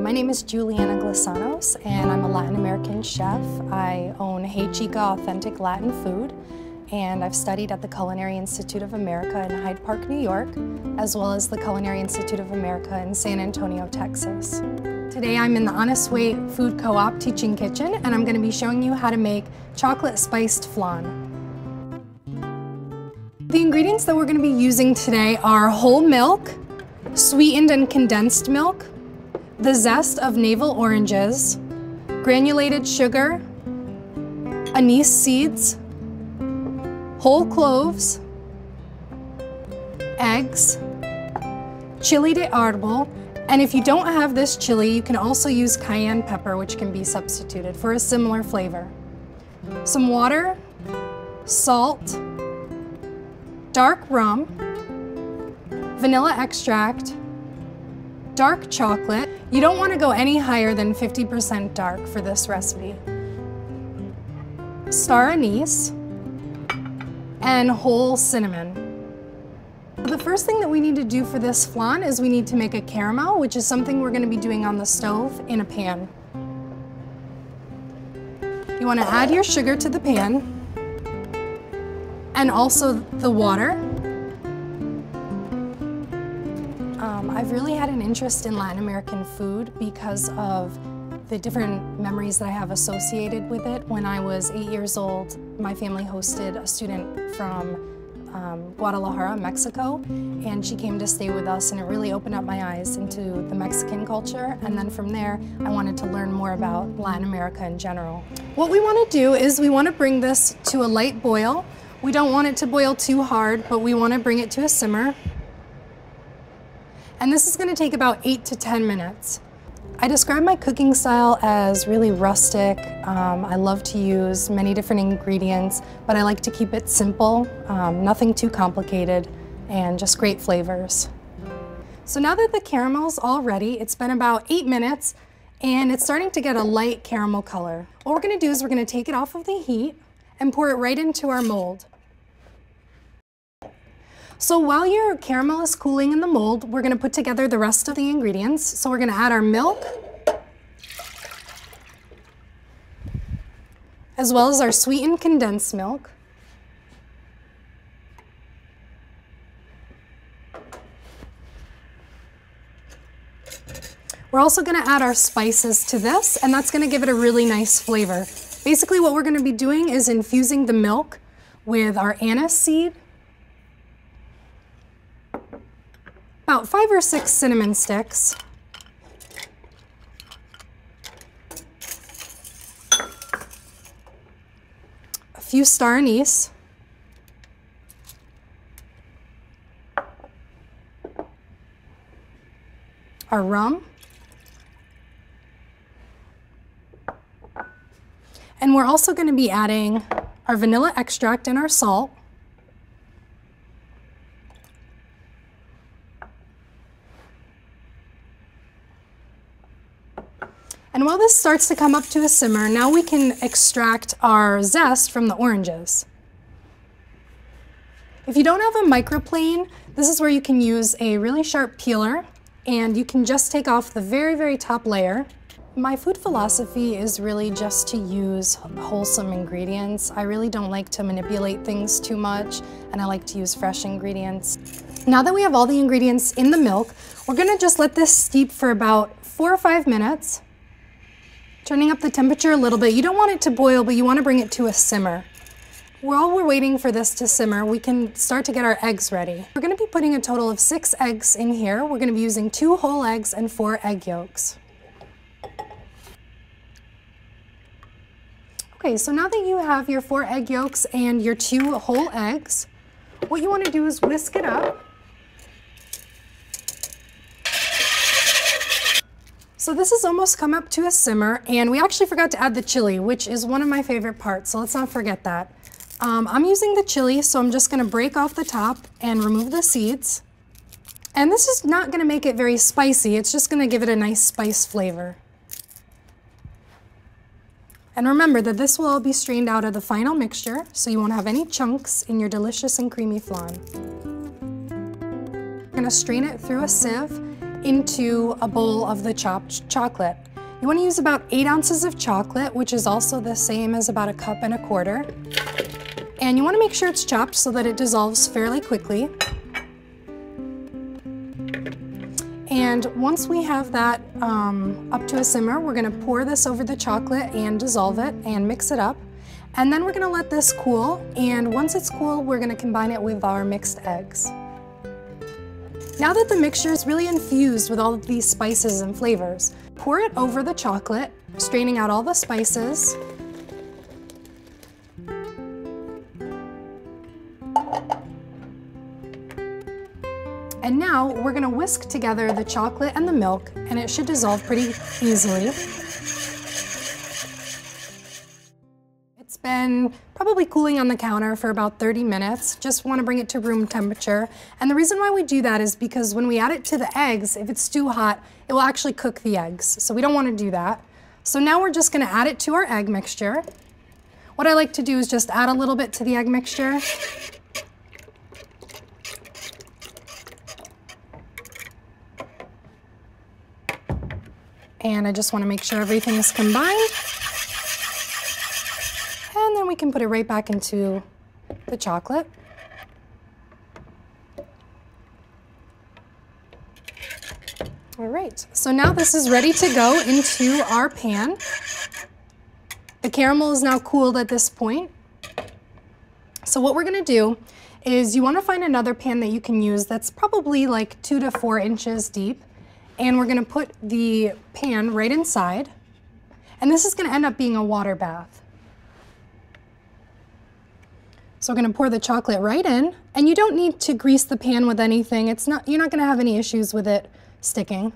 My name is Julianna Glassanos, and I'm a Latin American chef. I own Hey Chica Authentic Latin Food, and I've studied at the Culinary Institute of America in Hyde Park, New York, as well as the Culinary Institute of America in San Antonio, Texas. Today I'm in the Honest Way Food Co-op Teaching Kitchen, and I'm going to be showing you how to make chocolate spiced flan. The ingredients that we're going to be using today are whole milk, sweetened and condensed milk, the zest of navel oranges, granulated sugar, anise seeds, whole cloves, eggs, chili de árbol, and if you don't have this chili, you can also use cayenne pepper, which can be substituted for a similar flavor. Some water, salt, dark rum, vanilla extract, dark chocolate. You don't want to go any higher than 50% dark for this recipe. Star anise, and whole cinnamon. The first thing that we need to do for this flan is we need to make a caramel, which is something we're going to be doing on the stove in a pan. You want to add your sugar to the pan, and also the water. I've really had an interest in Latin American food because of the different memories that I have associated with it. When I was 8 years old, my family hosted a student from Guadalajara, Mexico, and she came to stay with us, and it really opened up my eyes into the Mexican culture. And then from there, I wanted to learn more about Latin America in general. What we want to do is we want to bring this to a light boil. We don't want it to boil too hard, but we want to bring it to a simmer. And this is going to take about 8 to 10 minutes. I describe my cooking style as really rustic. I love to use many different ingredients, but I like to keep it simple, nothing too complicated, and just great flavors. So now that the caramel's all ready, it's been about 8 minutes, and it's starting to get a light caramel color. What we're going to do is we're going to take it off of the heat and pour it right into our mold. So while your caramel is cooling in the mold, we're going to put together the rest of the ingredients. So we're going to add our milk, as well as our sweetened condensed milk. We're also going to add our spices to this, and that's going to give it a really nice flavor. Basically what we're going to be doing is infusing the milk with our anise seed, about 5 or 6 cinnamon sticks, a few star anise, our rum, and we're also going to be adding our vanilla extract and our salt. And while this starts to come up to a simmer, now we can extract our zest from the oranges. If you don't have a microplane, this is where you can use a really sharp peeler, and you can just take off the very, very top layer. My food philosophy is really just to use wholesome ingredients. I really don't like to manipulate things too much, and I like to use fresh ingredients. Now that we have all the ingredients in the milk, we're going to just let this steep for about 4 or 5 minutes. Turning up the temperature a little bit. You don't want it to boil, but you want to bring it to a simmer. While we're waiting for this to simmer, we can start to get our eggs ready. We're going to be putting a total of 6 eggs in here. We're going to be using 2 whole eggs and 4 egg yolks. Okay, so now that you have your 4 egg yolks and your 2 whole eggs, what you want to do is whisk it up. So this has almost come up to a simmer, and we actually forgot to add the chili, which is one of my favorite parts, so let's not forget that. I'm using the chili, so I'm just going to break off the top and remove the seeds. And this is not going to make it very spicy, it's just going to give it a nice spice flavor. And remember that this will all be strained out of the final mixture, so you won't have any chunks in your delicious and creamy flan. I'm going to strain it through a sieve. into a bowl of the chopped chocolate. You want to use about 8 ounces of chocolate, which is also the same as about 1.25 cups. And you want to make sure it's chopped so that it dissolves fairly quickly. And once we have that up to a simmer, we're going to pour this over the chocolate and dissolve it and mix it up. And then we're going to let this cool, and once it's cool, we're going to combine it with our mixed eggs. Now that the mixture is really infused with all of these spices and flavors, pour it over the chocolate, straining out all the spices. And now we're going to whisk together the chocolate and the milk, and it should dissolve pretty easily. It's been probably cooling on the counter for about 30 minutes. Just want to bring it to room temperature. And the reason why we do that is because when we add it to the eggs, if it's too hot, it will actually cook the eggs. So we don't want to do that. So now we're just going to add it to our egg mixture. What I like to do is just add a little bit to the egg mixture. And I just want to make sure everything is combined. And then we can put it right back into the chocolate. All right, so now this is ready to go into our pan. The caramel is now cooled at this point. So what we're gonna do is you wanna find another pan that you can use that's probably like 2 to 4 inches deep. And we're gonna put the pan right inside. And this is gonna end up being a water bath. So we're gonna pour the chocolate right in, and you don't need to grease the pan with anything. You're not gonna have any issues with it sticking.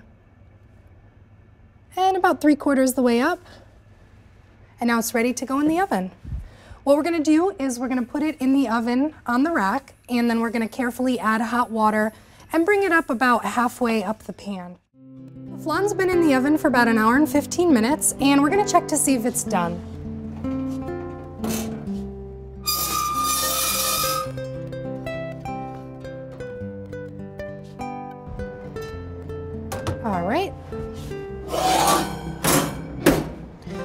And about 3/4 the way up. And now it's ready to go in the oven. What we're gonna do is we're gonna put it in the oven on the rack, and then we're gonna carefully add hot water and bring it up about halfway up the pan. The flan's been in the oven for about 1 hour and 15 minutes, and we're gonna check to see if it's done. All right.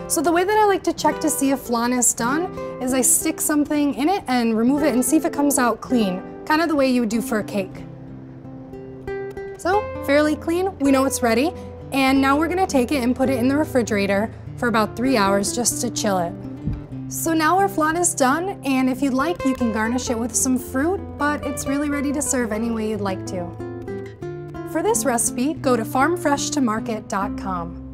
So the way that I like to check to see if flan is done is I stick something in it and remove it and see if it comes out clean, kind of the way you would do for a cake. So, fairly clean, we know it's ready, and now we're gonna take it and put it in the refrigerator for about 3 hours just to chill it. So now our flan is done, and if you'd like, you can garnish it with some fruit, but it's really ready to serve any way you'd like to. For this recipe, go to farmfreshtomarket.com.